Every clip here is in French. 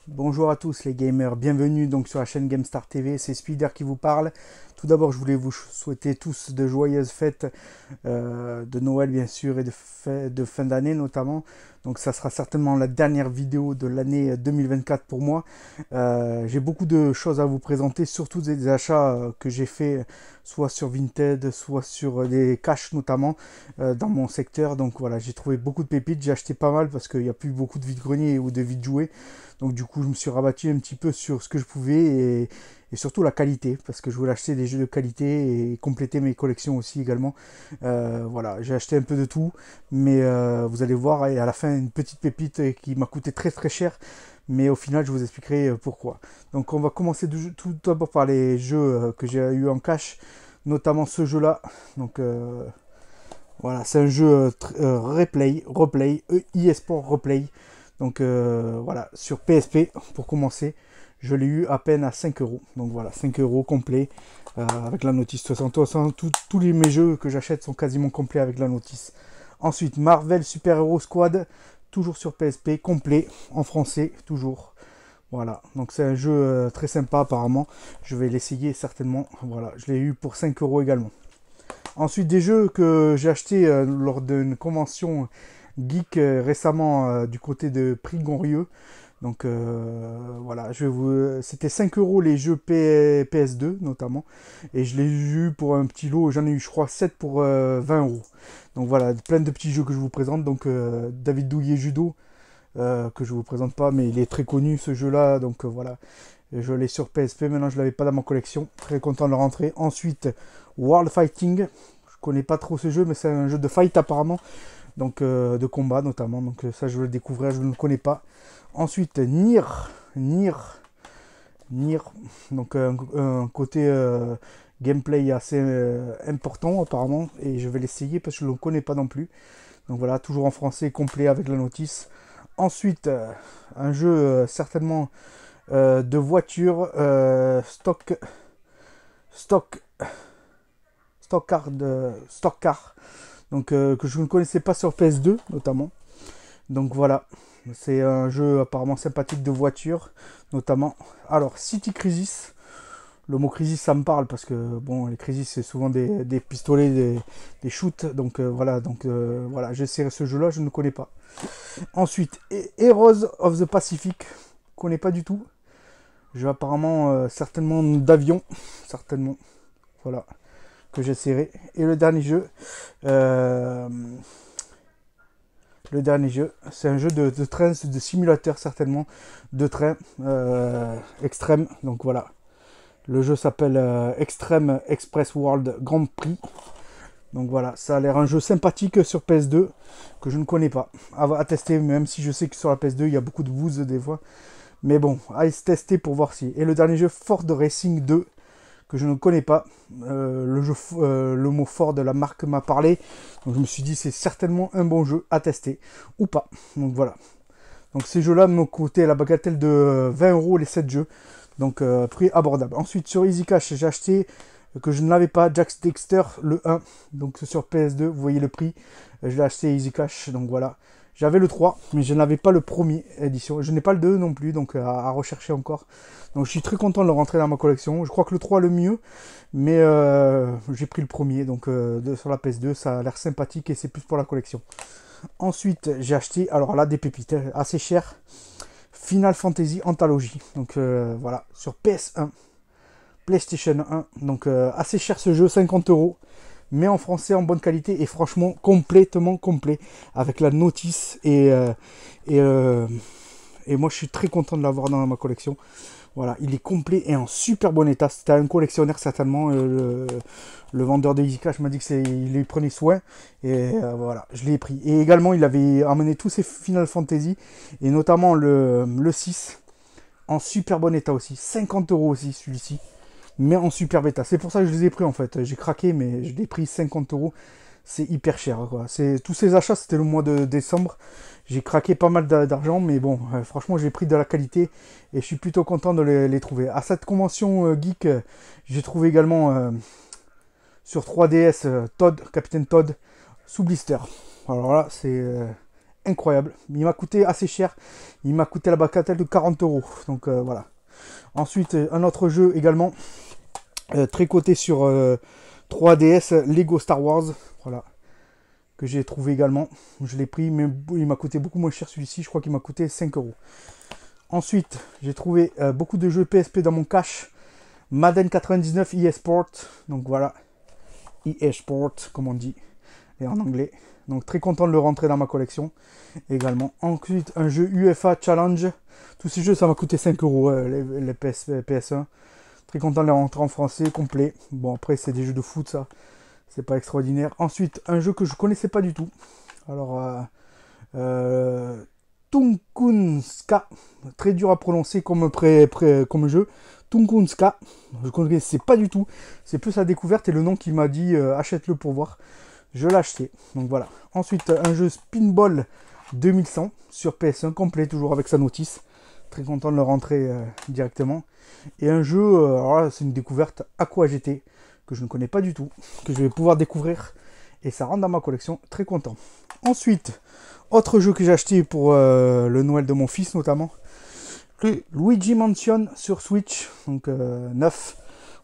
Bonjour à tous les gamers, bienvenue donc sur la chaîne GameStar TV, c'est Spider qui vous parle. Tout d'abord je voulais vous souhaiter tous de joyeuses fêtes de Noël bien sûr et de fin d'année notamment. Donc ça sera certainement la dernière vidéo de l'année 2024 pour moi. J'ai beaucoup de choses à vous présenter, surtout des achats que j'ai fait soit sur Vinted, soit sur des caches notamment dans mon secteur. Donc voilà, j'ai trouvé beaucoup de pépites, j'ai acheté pas mal parce qu'il n'y a plus beaucoup de vide-greniers ou de vide-jouets. Donc du coup, je me suis rabattu un petit peu sur ce que je pouvais et surtout la qualité, parce que je voulais acheter des jeux de qualité et compléter mes collections aussi également. Voilà, j'ai acheté un peu de tout, mais vous allez voir, et à la fin, une petite pépite qui m'a coûté très très cher, mais au final, je vous expliquerai pourquoi. Donc on va commencer tout d'abord par les jeux que j'ai eu en cash, notamment ce jeu-là. Donc voilà, c'est un jeu replay, eSport Replay. Donc voilà, sur PSP, pour commencer, je l'ai eu à peine à 5 euros. Donc voilà, 5 euros complet avec la notice. De toute façon, tous mes jeux que j'achète sont quasiment complets avec la notice. Ensuite, Marvel Super Hero Squad, toujours sur PSP, complet, en français, toujours. Voilà, donc c'est un jeu très sympa apparemment. Je vais l'essayer certainement. Voilà, je l'ai eu pour 5 euros également. Ensuite, des jeux que j'ai achetés lors d'une convention geek récemment du côté de Prix Gonrieux. Donc voilà, c'était 5 euros les jeux PS2 notamment. Et je l'ai eu pour un petit lot, j'en ai eu je crois 7 pour 20 euros. Donc voilà, plein de petits jeux que je vous présente. Donc David Douillet Judo, que je vous présente pas, mais il est très connu ce jeu-là. Donc voilà, je l'ai sur PSP, maintenant je l'avais pas dans ma collection. Très content de le rentrer. Ensuite, World Fighting. Je connais pas trop ce jeu, mais c'est un jeu de fight apparemment. Donc de combat notamment. Donc ça je vais le découvrir, je ne le connais pas. Ensuite, Nier. Nier. Donc un côté gameplay assez important apparemment. Et je vais l'essayer parce que je ne le connais pas non plus. Donc voilà, toujours en français, complet avec la notice. Ensuite, un jeu certainement de voiture stock stock car, donc que je ne connaissais pas sur PS2 notamment. Donc voilà, c'est un jeu apparemment sympathique de voiture notamment. Alors City Crisis, le mot crisis ça me parle parce que bon, les crisis c'est souvent des pistolets, des shoots. Donc voilà, j'essaierai ce jeu là, je ne connais pas. Ensuite, Heroes of the Pacific, je connais pas du tout. Jeu apparemment certainement d'avion, certainement. Voilà, que j'essaierai. Et euh, le dernier jeu, c'est un jeu de train, de simulateur certainement, de train extrême. Donc voilà, le jeu s'appelle Extreme Express World Grand Prix. Donc voilà, ça a l'air un jeu sympathique sur PS2 que je ne connais pas. À tester, même si je sais que sur la PS2 il y a beaucoup de booze des fois. Mais bon, à tester pour voir si. Et le dernier jeu, Ford Racing 2, que je ne connais pas. Le mot Ford de la marque m'a parlé. Donc je me suis dit c'est certainement un bon jeu à tester ou pas. Donc voilà. Donc ces jeux-là m'ont coûté la bagatelle de 20 euros les 7 jeux. Donc prix abordable. Ensuite sur Easy Cash j'ai acheté que je n'avais pas Jack Dexter le 1. Donc sur PS2 vous voyez le prix. Je l'ai acheté Easy Cash. Donc voilà. J'avais le 3, mais je n'avais pas le premier édition. Je n'ai pas le 2 non plus, donc à rechercher encore. Donc je suis très content de le rentrer dans ma collection. Je crois que le 3 est le mieux, mais j'ai pris le premier, donc sur la PS2, ça a l'air sympathique et c'est plus pour la collection. Ensuite, j'ai acheté, alors là, des pépites assez chères. Final Fantasy Anthology. Donc voilà, sur PS1, PlayStation 1. Donc assez cher ce jeu, 50 euros. Mais en français en bonne qualité et franchement complètement complet avec la notice et, euh, et moi je suis très content de l'avoir dans ma collection. Voilà, il est complet et en super bon état. C'était un collectionneur certainement. Le vendeur de EasyCash m'a dit il y prenait soin et voilà, je l'ai pris. Et également il avait amené tous ses Final Fantasy et notamment le 6 en super bon état aussi. 50 euros aussi celui-ci mais en super bêta. C'est pour ça que je les ai pris en fait. J'ai craqué, mais je l'ai pris 50 euros. C'est hyper cher quoi. Tous ces achats, c'était le mois de décembre. J'ai craqué pas mal d'argent, mais bon, franchement, j'ai pris de la qualité et je suis plutôt content de les trouver. À cette convention geek, j'ai trouvé également sur 3DS Todd, Capitaine Todd, sous blister. Alors là, c'est incroyable. Il m'a coûté assez cher. Il m'a coûté la bagatelle de 40 euros. Donc voilà. Ensuite, un autre jeu également. Très coté sur 3DS, Lego Star Wars. Voilà. Que j'ai trouvé également. Je l'ai pris, mais il m'a coûté beaucoup moins cher celui-ci. Je crois qu'il m'a coûté 5 euros. Ensuite, j'ai trouvé beaucoup de jeux PSP dans mon cache. Madden 99 EA Sport. Donc voilà. EA Sport, comme on dit. Et en anglais. Donc très content de le rentrer dans ma collection. Également. Ensuite, un jeu UEFA Challenge. Tous ces jeux, ça m'a coûté 5 euros. Les PS1. Très content de les rentrer en français, complet. Bon, après, c'est des jeux de foot, ça. C'est pas extraordinaire. Ensuite, un jeu que je connaissais pas du tout. Alors, Tunkunska. Très dur à prononcer comme jeu. Tunkunska. Je connaissais pas du tout. C'est plus la découverte et le nom qui m'a dit achète-le pour voir. Je l'ai acheté. Donc voilà. Ensuite, un jeu Spinball 2100 sur PS1, complet, toujours avec sa notice. Très content de le rentrer directement. Et un jeu, alors là, c'est une découverte Aqua GT, que je ne connais pas du tout, que je vais pouvoir découvrir. Et ça rentre dans ma collection, très content. Ensuite, autre jeu que j'ai acheté pour le Noël de mon fils notamment. Le Luigi Mansion sur Switch, donc 9.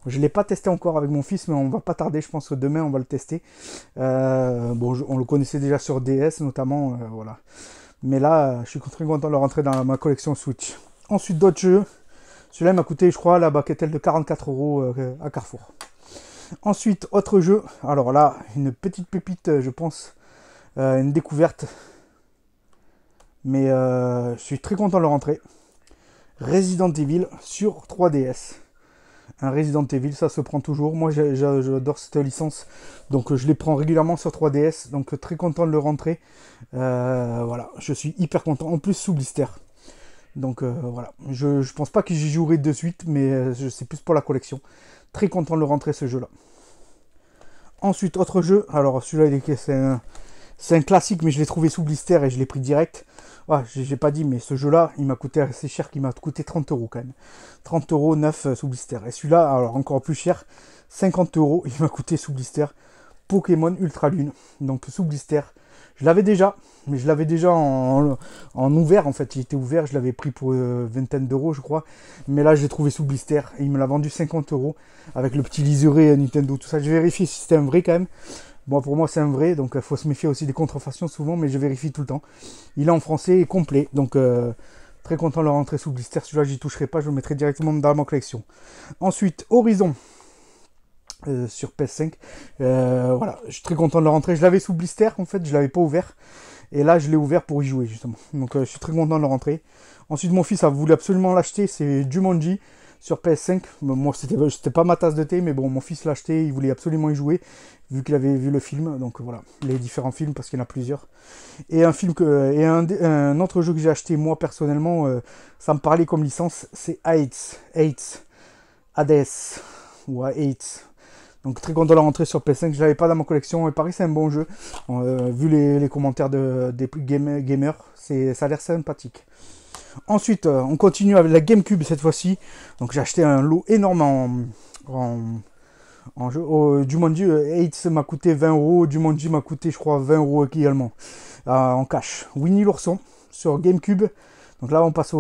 Je ne l'ai pas testé encore avec mon fils, mais on va pas tarder, je pense que demain on va le tester. Bon, on le connaissait déjà sur DS notamment, voilà. Mais là, je suis très content de le rentrer dans ma collection Switch. Ensuite, d'autres jeux. Celui-là m'a coûté, je crois, la bagatelle de 44 euros à Carrefour. Ensuite, autre jeu. Alors là, une petite pépite, je pense. Une découverte. Mais je suis très content de le rentrer. Resident Evil sur 3DS. Un Resident Evil, ça se prend toujours. Moi, j'adore cette licence. Donc, je les prends régulièrement sur 3DS. Donc, très content de le rentrer. Voilà, je suis hyper content. En plus, sous blister. Donc, voilà. Je pense pas que j'y jouerai de suite, mais c'est plus pour la collection. Très content de le rentrer, ce jeu-là. Ensuite, autre jeu. Alors, celui-là, c'est un classique, mais je l'ai trouvé sous blister et je l'ai pris direct. Ouais, j'ai pas dit, mais ce jeu-là, il m'a coûté assez cher, qu'il m'a coûté 30 euros quand même. 30 euros, 9 sous blister. Et celui-là, alors encore plus cher, 50 euros, il m'a coûté sous blister. Pokémon Ultra Lune, donc sous blister. Je l'avais déjà, mais je l'avais déjà en ouvert, en fait. Il était ouvert, je l'avais pris pour vingtaine d'euros, je crois. Mais là, je l'ai trouvé sous blister et il me l'a vendu 50 euros avec le petit liseré Nintendo, tout ça. J'ai vérifié si c'était un vrai quand même. Bon, pour moi, c'est un vrai, donc il faut se méfier aussi des contrefaçons souvent, mais je vérifie tout le temps. Il est en français et complet, donc très content de le rentrer sous blister. Celui-là, j'y toucherai pas, je le mettrai directement dans ma collection. Ensuite, Horizon sur PS5. Voilà, je suis très content de le rentrer. Je l'avais sous blister, en fait, je l'avais pas ouvert. Et là, je l'ai ouvert pour y jouer, justement. Donc, je suis très content de le rentrer. Ensuite, mon fils a voulu absolument l'acheter, c'est Jumanji sur PS5. Moi, c'était pas ma tasse de thé, mais bon, mon fils l'a acheté, il voulait absolument y jouer, vu qu'il avait vu le film. Donc voilà, les différents films, parce qu'il y en a plusieurs. Et un autre jeu que j'ai acheté, moi, personnellement, ça me parlait comme licence, c'est Hades, ou Hades. Donc très content de la rentrer sur PS5, je l'avais pas dans ma collection, et pareil c'est un bon jeu. Vu les commentaires des gamers, ça a l'air sympathique. Ensuite, on continue avec la GameCube cette fois-ci. Donc j'ai acheté un lot énorme en jeu. Jumanji 8 m'a coûté 20 euros, Jumanji m'a coûté je crois 20 euros également en cash. Winnie l'ourson sur GameCube. Donc là on passe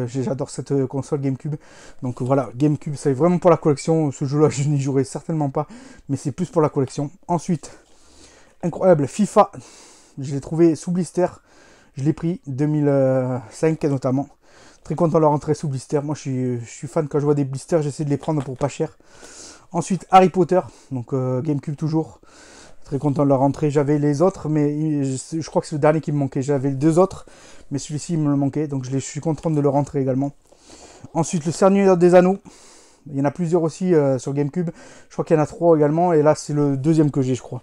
j'adore cette console GameCube. Donc voilà, GameCube c'est vraiment pour la collection. Ce jeu là je n'y jouerai certainement pas, mais c'est plus pour la collection. Ensuite, incroyable FIFA, je l'ai trouvé sous blister. Je l'ai pris 2005 notamment. Très content de la rentrer sous blister. Moi je suis fan quand je vois des blisters, j'essaie de les prendre pour pas cher. Ensuite Harry Potter, donc GameCube toujours. Très content de la rentrer. J'avais les autres, mais je crois que c'est le dernier qui me manquait. J'avais les deux autres, mais celui-ci il me le manquait. Donc je suis content de le rentrer également. Ensuite le Seigneur des Anneaux. Il y en a plusieurs aussi sur GameCube. Je crois qu'il y en a 3 également. Et là c'est le deuxième que j'ai, je crois.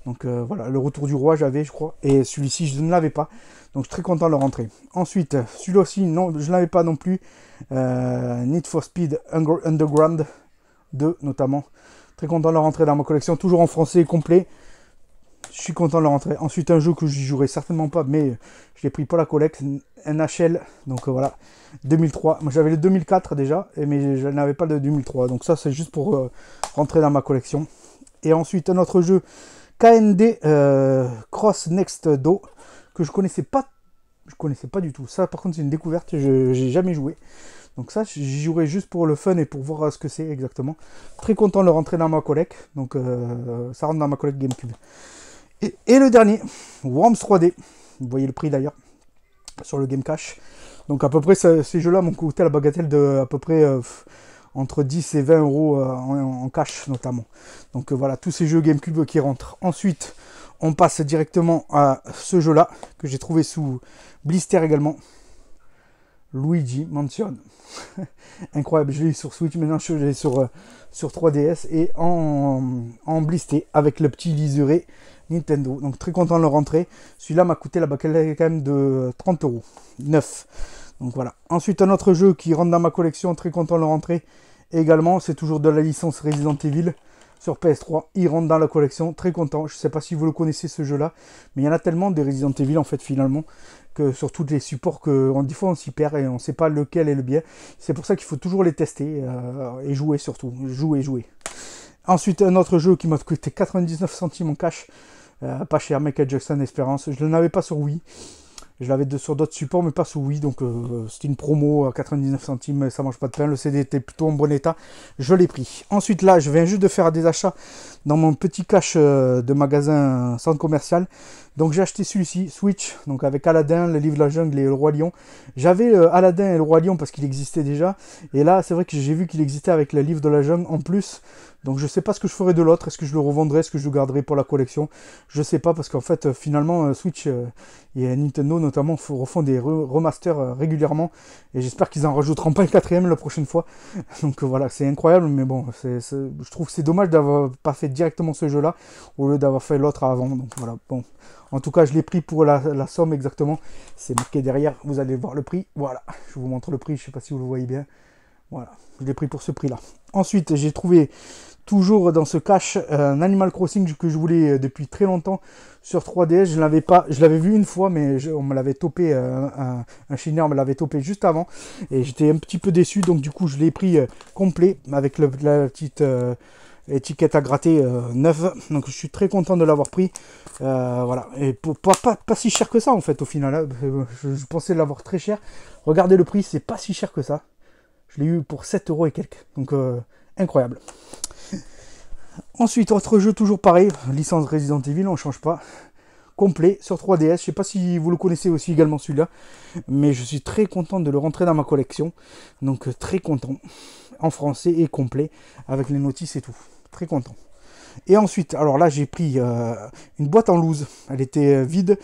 Donc voilà, le Retour du Roi j'avais, je crois. Et celui-ci je ne l'avais pas. Donc je suis très content de le rentrer. Ensuite, celui-là aussi, non, je ne l'avais pas non plus. Need for Speed Underground 2 notamment. Très content de le rentrer dans ma collection. Toujours en français complet. Je suis content de le rentrer. Ensuite, un jeu que je jouerai certainement pas, mais je l'ai pris pour la collecte. NHL, donc voilà, 2003. Moi j'avais le 2004 déjà, mais je n'avais pas le 2003. Donc ça, c'est juste pour rentrer dans ma collection. Et ensuite, un autre jeu, KND Cross Next Do, que je connaissais pas du tout. Ça par contre c'est une découverte, je j'ai jamais joué. Donc ça j'y jouerai juste pour le fun et pour voir ce que c'est exactement. Très content de le rentrer dans ma collecte. Donc ça rentre dans ma collecte GameCube. Et le dernier, Worms 3D. Vous voyez le prix d'ailleurs sur le Game Cash. Donc à peu près ces jeux-là m'ont coûté la bagatelle de à peu près entre 10 et 20 euros en cash notamment. Donc voilà, tous ces jeux GameCube qui rentrent. Ensuite, on passe directement à ce jeu-là que j'ai trouvé sous blister également. Luigi Mansion. Incroyable, je l'ai eu sur Switch, maintenant je l'ai sur 3DS et en blister avec le petit liseré Nintendo. Donc très content de le rentrer. Celui-là m'a coûté la bagatelle quand même de 30 euros. 9. Donc voilà. Ensuite, un autre jeu qui rentre dans ma collection, très content de le rentrer également. C'est toujours de la licence Resident Evil sur PS3. Il rentre dans la collection, très content. Je ne sais pas si vous le connaissez ce jeu-là, mais il y en a tellement des Resident Evil en fait finalement que sur tous les supports que des fois on s'y perd et on ne sait pas lequel est le bien. C'est pour ça qu'il faut toujours les tester et jouer surtout. Jouer. Ensuite, un autre jeu qui m'a coûté 99 centimes en cash. Pas cher, Michael Jackson Experience. Je ne l'avais pas sur Wii. Je l'avais sur d'autres supports, mais pas sur Wii. Donc c'était une promo à 99 centimes. Ça mange pas de pain. Le CD était plutôt en bon état. Je l'ai pris. Ensuite, là, je viens juste de faire des achats dans mon petit cash de magasin centre commercial. Donc j'ai acheté celui-ci, Switch, donc avec Aladdin, le livre de la jungle et le roi lion. J'avais Aladdin et le roi lion parce qu'il existait déjà. Et là, c'est vrai que j'ai vu qu'il existait avec le livre de la jungle en plus. Donc je sais pas ce que je ferai de l'autre. Est-ce que je le revendrai? Est-ce que je le garderai pour la collection? Je sais pas parce qu'en fait, finalement, Switch et Nintendo notamment refont des remasters régulièrement. Et j'espère qu'ils en rajouteront pas un quatrième la prochaine fois. Donc voilà, c'est incroyable. Mais bon, je trouve que c'est dommage d'avoir pas fait directement ce jeu-là au lieu d'avoir fait l'autre avant. Donc voilà, bon. En tout cas, je l'ai pris pour la somme exactement. C'est marqué derrière. Vous allez voir le prix. Voilà. Je vous montre le prix. Je ne sais pas si vous le voyez bien. Voilà. Je l'ai pris pour ce prix-là. Ensuite, j'ai trouvé toujours dans ce cache un Animal Crossing que je voulais depuis très longtemps sur 3DS. Je l'avais vu une fois, mais on me l'avait topé. Un chineur me l'avait topé juste avant. Et j'étais un petit peu déçu. Donc du coup, je l'ai pris complet avec la petite... étiquette à gratter neuve, donc je suis très content de l'avoir pris. Voilà, et pas si cher que ça en fait au final, hein. Je pensais l'avoir très cher. Regardez le prix, c'est pas si cher que ça. Je l'ai eu pour 7 euros et quelques, donc incroyable. Ensuite, autre jeu toujours pareil, licence Resident Evil, on change pas. Complet sur 3DS, je sais pas si vous le connaissez aussi également celui-là, mais je suis très content de le rentrer dans ma collection, donc très content, en français et complet, avec les notices et tout, très content. Et ensuite, alors là j'ai pris une boîte en loose, elle était vide,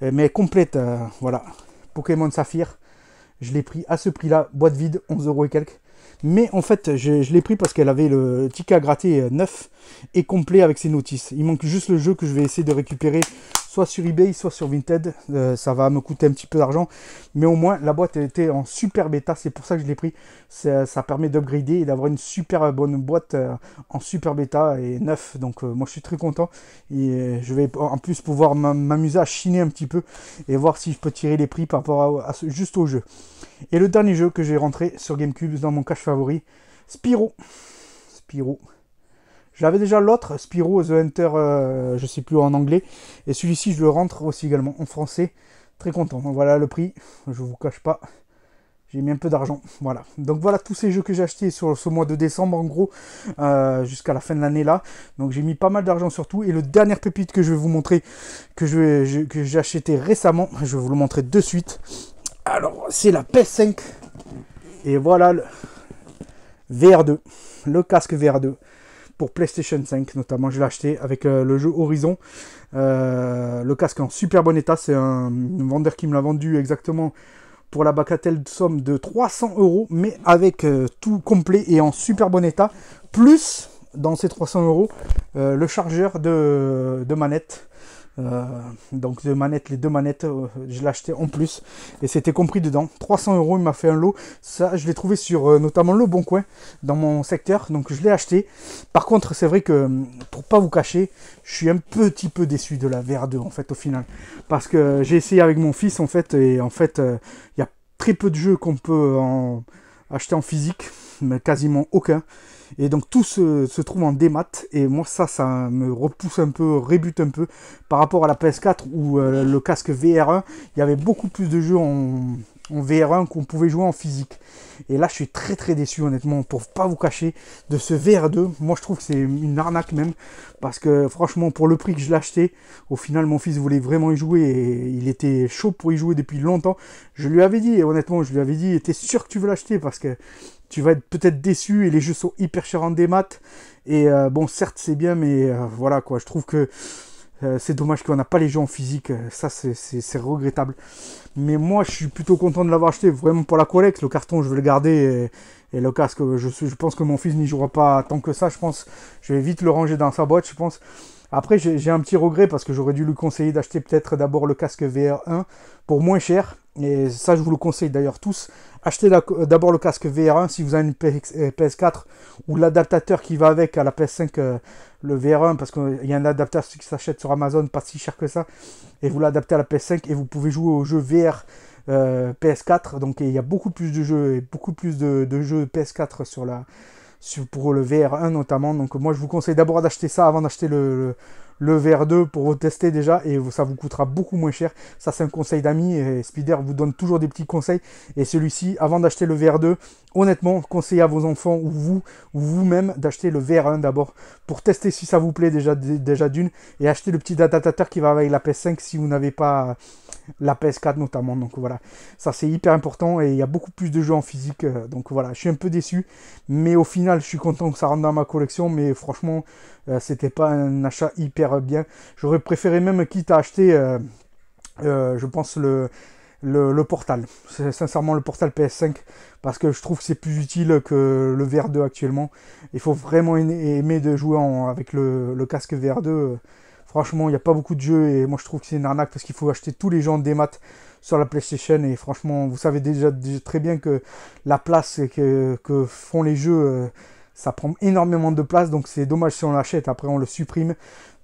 mais complète, voilà, Pokémon Saphir, je l'ai pris à ce prix-là, boîte vide, 11 euros et quelques. Mais en fait, je l'ai pris parce qu'elle avait le ticket à gratter neuf et complet avec ses notices. Il manque juste le jeu que je vais essayer de récupérer soit sur eBay, soit sur Vinted. Ça va me coûter un petit peu d'argent. Mais au moins, la boîte était en super bêta. C'est pour ça que je l'ai pris. Ça permet d'upgrader et d'avoir une super bonne boîte en super bêta et neuf. Donc moi, je suis très content. Et je vais en plus pouvoir m'amuser à chiner un petit peu et voir si je peux tirer les prix par rapport juste au jeu. Et le dernier jeu que j'ai rentré sur GameCube dans mon cache favori, Spyro. J'avais déjà l'autre, Spyro The Hunter, je sais plus en anglais. Et celui-ci, je le rentre aussi également en français. Très content. Donc voilà le prix. Je vous cache pas. J'ai mis un peu d'argent. Voilà. Donc voilà tous ces jeux que j'ai achetés sur ce mois de décembre, en gros, jusqu'à la fin de l'année là. Donc j'ai mis pas mal d'argent sur tout. Et le dernier pépite que je vais vous montrer, que j'ai acheté récemment, je vais vous le montrer de suite. Alors, c'est la PS5. Et voilà le VR2. Le casque VR2. Pour PlayStation 5 notamment. Je l'ai acheté avec le jeu Horizon. Le casque en super bon état. C'est un vendeur qui me l'a vendu exactement pour la bagatelle somme de 300 euros. Mais avec tout complet et en super bon état. Plus, dans ces 300 euros, le chargeur de manette. Donc les deux manettes, je l'ai acheté en plus et c'était compris dedans. 300 euros, il m'a fait un lot. Ça, je l'ai trouvé sur notamment Le Bon Coin dans mon secteur, donc je l'ai acheté. Par contre, c'est vrai que pour pas vous cacher, je suis un petit peu déçu de la VR2 en fait au final, parce que j'ai essayé avec mon fils en fait et en fait il y a très peu de jeux qu'on peut acheter en physique. mais quasiment aucun. Et donc tout se trouve en démat. Et moi ça me repousse un peu, rébute un peu par rapport à la PS4 où le casque VR1, il y avait beaucoup plus de jeux en VR1 qu'on pouvait jouer en physique. Et là je suis très très déçu honnêtement, pour pas vous cacher, de ce VR2. Moi je trouve que c'est une arnaque même, parce que franchement pour le prix que je l'ai acheté, au final mon fils voulait vraiment y jouer et il était chaud pour y jouer depuis longtemps. Je lui avais dit, honnêtement je lui avais dit, t'es sûr que tu veux l'acheter parce que tu vas être peut-être déçu et les jeux sont hyper chers en démat. Et bon certes c'est bien, mais voilà quoi, je trouve que c'est dommage qu'on n'a pas les jeux en physique, ça c'est regrettable. Mais moi je suis plutôt content de l'avoir acheté, vraiment pour la collecte. Le carton je vais le garder et le casque, je pense que mon fils n'y jouera pas tant que ça, je pense. Je vais vite le ranger dans sa boîte, je pense. Après j'ai un petit regret parce que j'aurais dû lui conseiller d'acheter peut-être d'abord le casque VR1 pour moins cher. Et ça je vous le conseille d'ailleurs tous. Achetez d'abord le casque VR1 si vous avez une PS4 ou l'adaptateur qui va avec à la PS5, le VR1, parce qu'il y a un adaptateur qui s'achète sur Amazon, pas si cher que ça, et vous l'adaptez à la PS5 et vous pouvez jouer aux jeux VR PS4. Donc il y a beaucoup plus de jeux et beaucoup plus de jeux PS4 pour le VR1 notamment. Donc moi je vous conseille d'abord d'acheter ça avant d'acheter le VR2 pour vous tester déjà, et ça vous coûtera beaucoup moins cher. Ça c'est un conseil d'amis, et Spider vous donne toujours des petits conseils, et celui-ci, avant d'acheter le VR2, honnêtement conseillez à vos enfants ou vous-même d'acheter le VR1 d'abord pour tester si ça vous plaît déjà d'une, et acheter le petit adaptateur qui va avec la PS5 si vous n'avez pas la PS4 notamment. Donc voilà, ça c'est hyper important, et il y a beaucoup plus de jeux en physique, donc voilà, je suis un peu déçu, mais au final je suis content que ça rentre dans ma collection. Mais franchement c'était pas un achat hyper bien. J'aurais préféré même, quitte à acheter je pense le Portal, sincèrement le Portal PS5, parce que je trouve que c'est plus utile que le VR2 actuellement. Il faut vraiment aimer de jouer avec le casque VR2. Franchement, il n'y a pas beaucoup de jeux, et moi je trouve que c'est une arnaque parce qu'il faut acheter tous les jeux en démat sur la PlayStation. Et franchement, vous savez déjà très bien que la place que font les jeux, ça prend énormément de place, donc c'est dommage si on l'achète, après on le supprime.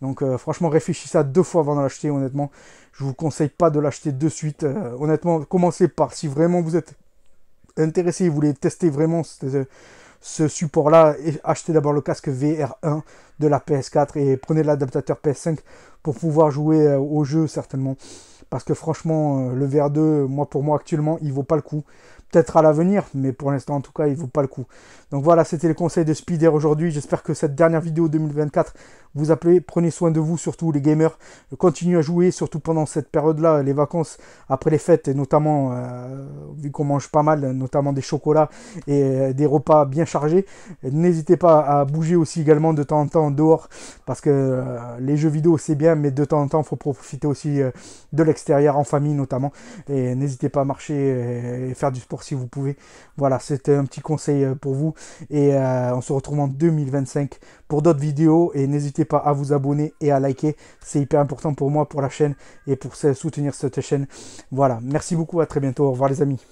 Donc franchement, réfléchissez à 2 fois avant de l'acheter. Honnêtement, je vous conseille pas de l'acheter de suite. Honnêtement, commencez par, si vraiment vous êtes intéressé, vous voulez tester vraiment ce support-là, achetez d'abord le casque VR1 de la PS4 et prenez l'adaptateur PS5 pour pouvoir jouer au jeu certainement. Parce que franchement, le VR2, pour moi actuellement, il vaut pas le coup. Peut-être à l'avenir, mais pour l'instant en tout cas, il vaut pas le coup. Donc voilà, c'était les conseils de Spider aujourd'hui. J'espère que cette dernière vidéo 2024 vous a plu. Prenez soin de vous, surtout les gamers. Continuez à jouer, surtout pendant cette période-là, les vacances, après les fêtes, et notamment, vu qu'on mange pas mal, notamment des chocolats et des repas bien chargés. N'hésitez pas à bouger aussi également de temps en temps dehors, parce que les jeux vidéo c'est bien, mais de temps en temps, il faut profiter aussi de l'extérieur, en famille notamment. Et n'hésitez pas à marcher et faire du sport si vous pouvez. Voilà, c'était un petit conseil pour vous, et on se retrouve en 2025 pour d'autres vidéos, et n'hésitez pas à vous abonner et à liker, c'est hyper important pour moi, pour la chaîne, et pour soutenir cette chaîne. Voilà, merci beaucoup, à très bientôt, au revoir les amis.